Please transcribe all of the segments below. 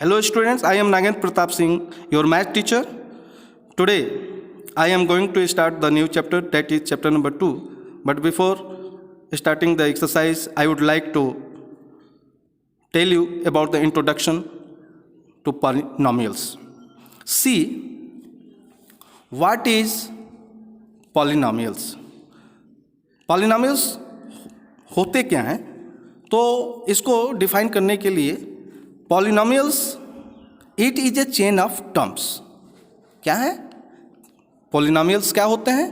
Hello students, I am Nagendra Pratap Singh, your math teacher. Today I am going to start the new chapter, that is chapter number 2. But before starting the exercise, I would like to tell you about the introduction to polynomials. See, what is polynomials? Polynomials होते क्या हैं? तो इसको define करने के लिए polynomials it is a chain of terms. क्या है? पॉलिनोमियल्स क्या होते हैं?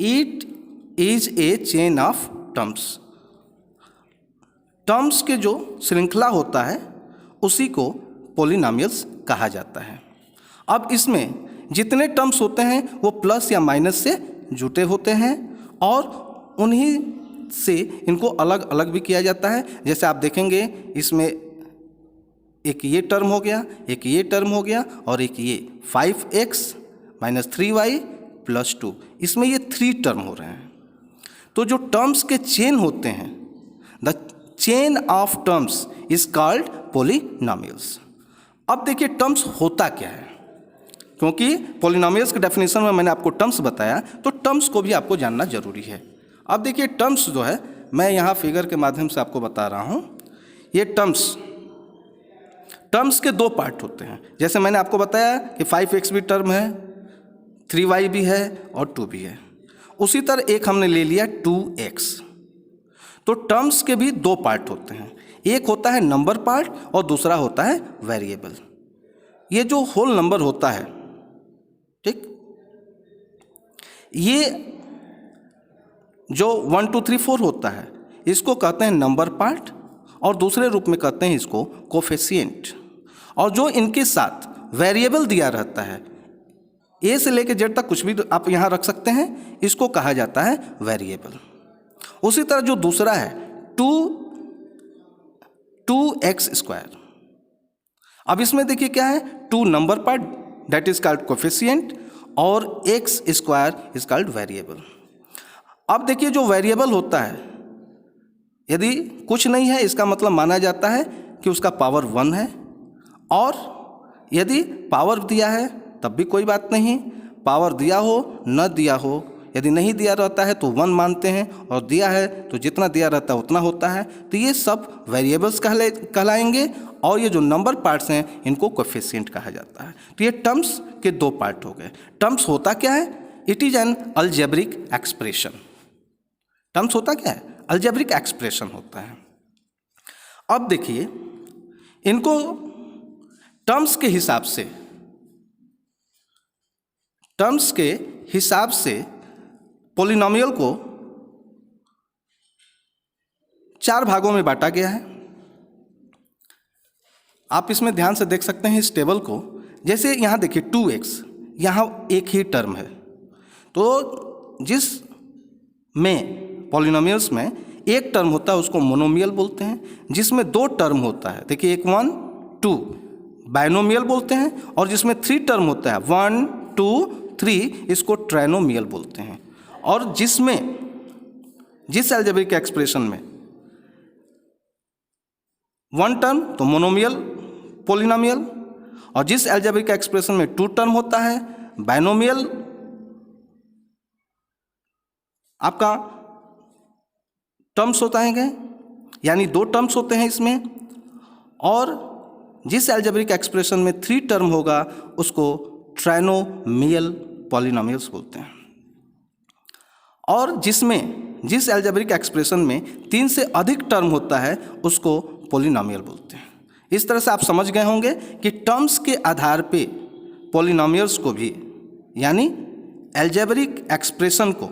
It is a chain of terms. Terms के जो श्रृंखला होता है उसी को पॉलिनोमियल्स कहा जाता है. अब इसमें जितने टर्म्स होते हैं वो प्लस या माइनस से जुटे होते हैं और उन्हीं से इनको अलग अलग भी किया जाता है. जैसे आप देखेंगे इसमें एक ये टर्म हो गया, एक ये टर्म हो गया और एक ये 5x - 3y + 2. इसमें ये 3 टर्म हो रहे हैं. तो जो टर्म्स के चेन होते हैं, the chain of terms is called polynomials. अब देखिए टर्म्स होता क्या है, क्योंकि पॉलिनोमियल्स के डेफिनेशन में मैंने आपको टर्म्स बताया, तो टर्म्स को भी आपको जानना जरूरी है. अब देखिए टर्म्स जो है मैं यहाँ फिगर के माध्यम से आपको बता रहा हूँ. ये टर्म्स के 2 पार्ट होते हैं. जैसे मैंने आपको बताया कि 5x भी टर्म है, 3y भी है और 2 भी है. उसी तरह एक हमने ले लिया 2x. तो टर्म्स के भी 2 पार्ट होते हैं. एक होता है नंबर पार्ट और दूसरा होता है वेरिएबल. ये जो होल नंबर होता है, ठीक, ये जो 1 2 3 4 होता है इसको कहते हैं नंबर पार्ट और दूसरे रूप में कहते हैं इसको कोफिशिएंट. और जो इनके साथ वेरिएबल दिया रहता है, ए से लेकर जेड तक कुछ भी आप यहाँ रख सकते हैं, इसको कहा जाता है वेरिएबल. उसी तरह जो दूसरा है 2x². अब इसमें देखिए क्या है, 2 number part that is called coefficient और x² इज कॉल्ड वेरिएबल. अब देखिए जो वेरिएबल होता है, यदि कुछ नहीं है इसका मतलब माना जाता है कि उसका पावर 1 है, और यदि पावर दिया है तब भी कोई बात नहीं, पावर दिया हो न दिया हो, यदि नहीं दिया रहता है तो 1 मानते हैं और दिया है तो जितना दिया रहता है उतना होता है. तो ये सब वेरिएबल्स कहलाएंगे और ये जो नंबर पार्ट्स हैं इनको कोफिशिएंट कहा जाता है. तो ये टर्म्स के 2 पार्ट हो गए. टर्म्स होता क्या है? It is an algebraic expression. Terms होता क्या है? अलजेब्रिक एक्सप्रेशन होता है. अब देखिए इनको टर्म्स के हिसाब से पॉलिनोमियल को 4 भागों में बांटा गया है. आप इसमें ध्यान से देख सकते हैं इस टेबल को. जैसे यहाँ देखिए 2x, यहाँ एक ही टर्म है. तो जिस में पॉलिनोमियल्स में एक टर्म होता है उसको मोनोमियल बोलते हैं. जिसमें 2 टर्म होता है, देखिए एक 1 2 बाइनोमियल बोलते हैं. और जिसमें 3 टर्म होता है 1 2 3 इसको ट्राइनोमियल बोलते हैं. और जिस अलजेब्रिक एक्सप्रेशन में 1 टर्म तो मोनोमियल पॉलिनोमियल, और जिस अलजेब्रिक एक्सप्रेशन में 2 टर्म होता है बाइनोमियल आपका टर्म्स होता है, यानी 2 टर्म्स होते हैं इसमें. और जिस अलजेब्रिक एक्सप्रेशन में 3 टर्म होगा उसको ट्राइनोमियल पॉलिनोमियल्स बोलते हैं. और जिस अलजेब्रिक एक्सप्रेशन में 3 से अधिक टर्म होता है उसको पॉलिनोमियल बोलते हैं. इस तरह से आप समझ गए होंगे कि टर्म्स के आधार पे पॉलिनोमियल्स को भी, यानी अलजेब्रिक एक्सप्रेशन को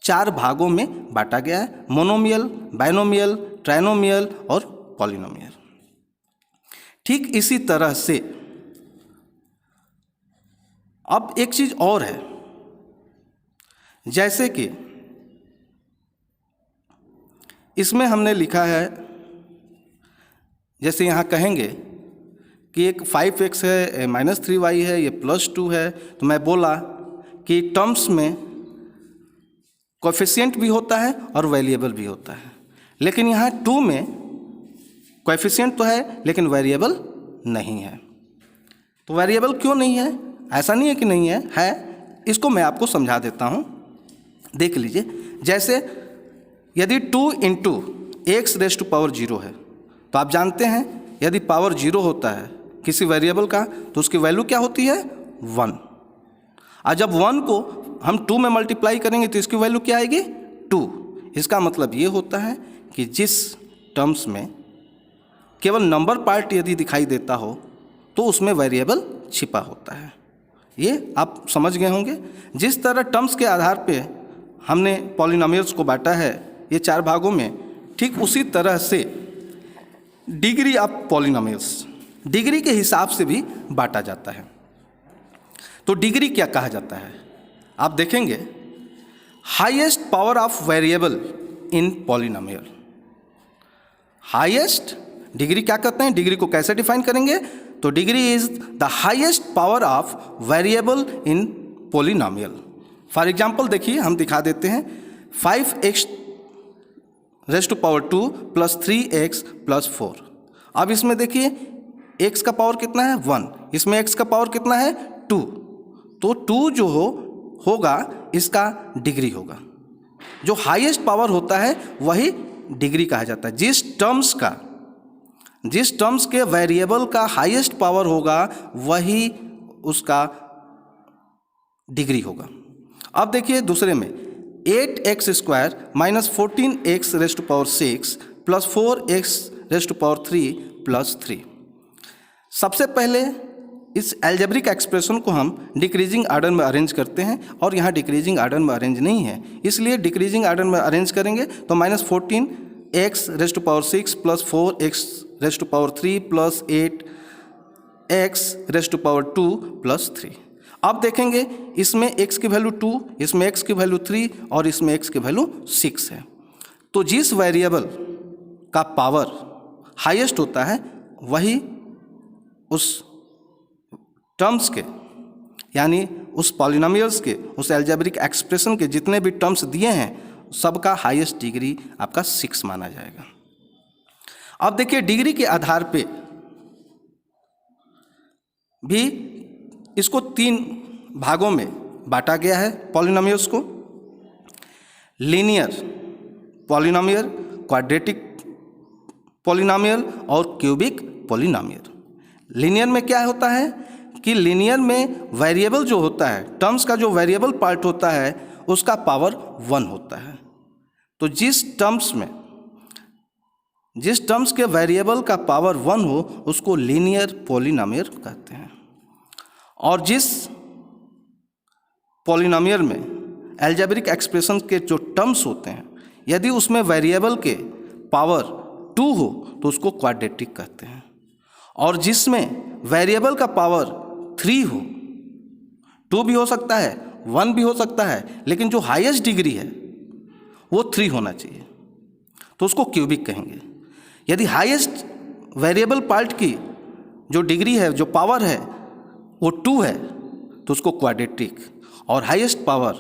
4 भागों में बांटा गया है: मोनोमियल, बाइनोमियल, ट्राइनोमियल और पॉलिनोमियल. ठीक इसी तरह से अब एक चीज और है, जैसे कि इसमें हमने लिखा है, जैसे यहाँ कहेंगे कि एक 5x है, -3y है, ये +2 है. तो मैं बोला कि टर्म्स में कोफिशिएंट भी होता है और वेरिएबल भी होता है. लेकिन यहाँ 2 में कोएफिशिएंट तो है लेकिन वेरिएबल नहीं है। तो वेरिएबल क्यों नहीं है? ऐसा नहीं है कि नहीं है, इसको मैं आपको समझा देता हूँ। देख लीजिए, जैसे यदि 2 into x raise to power 0 है, तो आप जानते हैं यदि पावर 0 होता है किसी वेरिएबल का तो उसकी वैल्यू क्या होती है? 1। और जब 1 को हम 2 में मल्टीप्लाई करेंगे तो इसकी वैल्यू क्या आएगी? 2। इसका मतलब ये होता है कि जिस टर्म्स में केवल नंबर पार्ट यदि दिखाई देता हो तो उसमें वेरिएबल छिपा होता है। ये आप समझ गए होंगे। जिस तरह टर्म्स के आधार पे हमने पॉलिनोमियल्स को बांटा है ये 4 भागों में, ठीक उसी तरह से डिग्री ऑफ पॉलिनोमियल्स डिग्री के हिसाब से भी बांटा जाता है। तो डिग्री क्या कहा जाता है? आप देखेंगे, highest power of variable in polynomial. Highest degree क्या कहते हैं? डिग्री को कैसे डिफाइन करेंगे? तो degree is the highest power of variable in polynomial. For example देखिए, हम दिखा देते हैं 5x raise to power 2 plus 3x plus 4। अब इसमें देखिए x का पावर कितना है? 1। इसमें x का पावर कितना है? 2। तो 2 जो होगा इसका डिग्री होगा। जो हाईएस्ट पावर होता है वही डिग्री कहा जाता है। जिस टर्म्स के वेरिएबल का हाईएस्ट पावर होगा वही उसका डिग्री होगा। अब देखिए दूसरे में 8x square minus 14x raise to power 6 plus 4x raise to power 3 plus 3। सबसे पहले इस अलजेब्रिक एक्सप्रेशन को हम डिक्रीजिंग ऑर्डर में अरेंज करते हैं और यहाँ डिक्रीजिंग ऑर्डर में अरेंज नहीं है, इसलिए डिक्रीजिंग ऑर्डर में अरेंज करेंगे तो minus 14x raise to power 6 plus 4x raise to power 3 plus 8x raise to power 2 plus 3। अब देखेंगे इसमें x की वैल्यू 2, इसमें x की वैल्यू 3 और इसमें x की वैल्यू 6 है। तो जिस वेरिएबल का पावर हाईएस्ट होता है वही उस टर्म्स के, यानी उस पॉलिनोमियल्स के, उस अलजेब्रिक एक्सप्रेशन के जितने भी टर्म्स दिए हैं सबका हाईएस्ट डिग्री आपका 6 माना जाएगा। अब देखिए डिग्री के आधार पे भी इसको 3 भागों में बांटा गया है पॉलिनोमियल्स को। लीनियर पॉलिनोमियल, क्वाड्रेटिक पॉलिनोमियल और क्यूबिक पॉलिनोमियल। लीनियर में क्या होता है कि लीनियर में वेरिएबल जो होता है, टर्म्स का जो वेरिएबल पार्ट होता है उसका पावर 1 होता है। तो जिस टर्म्स के वेरिएबल का पावर 1 हो उसको लीनियर पॉलिनोमियल कहते हैं। और जिस पॉलिनोमियल में अलजेब्रिक एक्सप्रेशन के जो टर्म्स होते हैं यदि उसमें वेरिएबल के पावर 2 हो तो उसको क्वाड्रेटिक कहते हैं। और जिसमें वेरिएबल का पावर 3 हो, 2 भी हो सकता है 1 भी हो सकता है, लेकिन जो हाईएस्ट डिग्री है वो 3 होना चाहिए तो उसको क्यूबिक कहेंगे। यदि हाईएस्ट वेरिएबल पार्ट की जो डिग्री है, जो पावर है वो 2 है तो उसको क्वाड्रेटिक। और हाईएस्ट पावर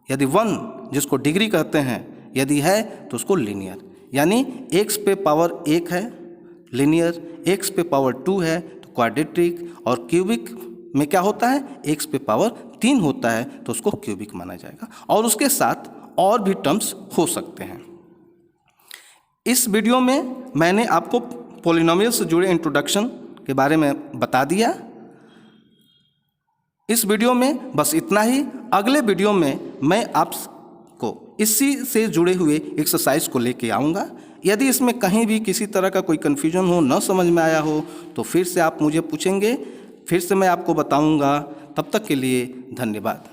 यदि 1 जिसको डिग्री कहते हैं यदि है तो उसको लीनियर, यानी x पे पावर 1 है लीनियर, x पे पावर 2 है तो क्वाड्रेटिक, और क्यूबिक में क्या होता है x पे पावर 3 होता है तो उसको क्यूबिक माना जाएगा। और उसके साथ और भी टर्म्स हो सकते हैं। इस वीडियो में मैंने आपको पॉलिनोमियल से जुड़े इंट्रोडक्शन के बारे में बता दिया। इस वीडियो में बस इतना ही। अगले वीडियो में मैं आपको इसी से जुड़े हुए एक्सरसाइज को लेके आऊँगा। यदि इसमें कहीं भी किसी तरह का कोई कन्फ्यूजन हो, न समझ में आया हो तो फिर से आप मुझे पूछेंगे, फिर से मैं आपको बताऊँगा। तब तक के लिए धन्यवाद।